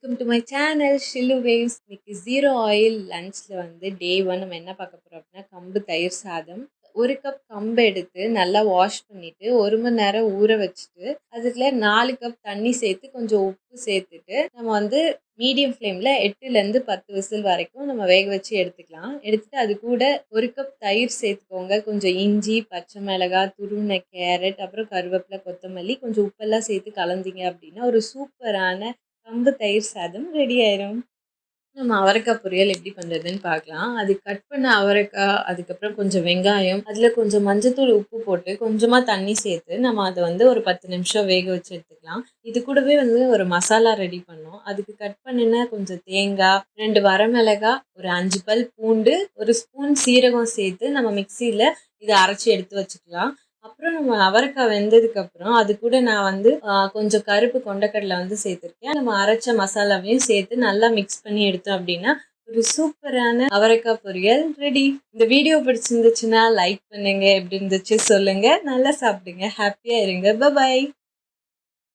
Welcome to my channel Shillu waves. இன்னைக்கு zero oil லஞ்சில் வந்து டே 1 நம்ம என்ன பார்க்க போகிறோம் அப்படின்னா கம்பு தயிர் சாதம். 1 கப் கம்பு எடுத்து நல்லா வாஷ் பண்ணிவிட்டு 1 மணி நேரம் ஊற வச்சுட்டு அதில் 4 கப் தண்ணி சேர்த்து கொஞ்சம் உப்பு சேர்த்துட்டு நம்ம வந்து மீடியம் ஃப்ளேமில் 8லேருந்து 10 விசில் வரைக்கும் நம்ம வேக வச்சு எடுத்துக்கலாம். எடுத்துகிட்டு அது கூட 1 கப் தயிர் சேர்த்துக்கோங்க. கொஞ்சம் இஞ்சி, பச்சை மிளகாய், துருவின கேரட், அப்புறம் கருவேப்பிலை, கொத்தமல்லி, கொஞ்சம் உப்பெல்லாம் சேர்த்து கலந்தீங்க அப்படின்னா ஒரு சூப்பரான கம்பு தயிர் சாதம் ரெடி ஆயிரும். நம்ம அவரைக்காய் பொரியல் எப்படி பண்ணுறதுன்னு பார்க்கலாம். அது கட் பண்ண அவரைக்காய், அதுக்கப்புறம் கொஞ்சம் வெங்காயம், அதில் கொஞ்சம் மஞ்சத்தூள், உப்பு போட்டு கொஞ்சமாக தண்ணி சேர்த்து நம்ம அதை வந்து ஒரு 10 நிமிஷம் வேக வச்சு எடுத்துக்கலாம். இது கூடவே வந்து ஒரு மசாலா ரெடி பண்ணோம். அதுக்கு கட் பண்ணின கொஞ்சம் தேங்காய், 2 வரமிளகாய், ஒரு 5 பல் பூண்டு, 1 ஸ்பூன் சீரகம் சேர்த்து நம்ம மிக்சியில் இதை அரைச்சி எடுத்து வச்சுக்கலாம். அப்புறம் நம்ம அவரைக்காய் வெந்ததுக்கப்புறம் அது கூட நான் வந்து கொஞ்சம் கருப்பு கொண்டக்கடலை வந்து சேர்த்துருக்கேன். நம்ம அரைச்ச மசாலாவையும் சேர்த்து நல்லா மிக்ஸ் பண்ணி எடுத்தோம் அப்படின்னா ஒரு சூப்பரான அவரைக்காய் பொரியல் ரெடி. இந்த வீடியோ பிடிச்சிருந்துச்சுன்னா லைக் பண்ணுங்க, எப்படி இருந்துச்சு சொல்லுங்க, நல்லா சாப்பிடுங்க, ஹாப்பியா இருங்க. பை.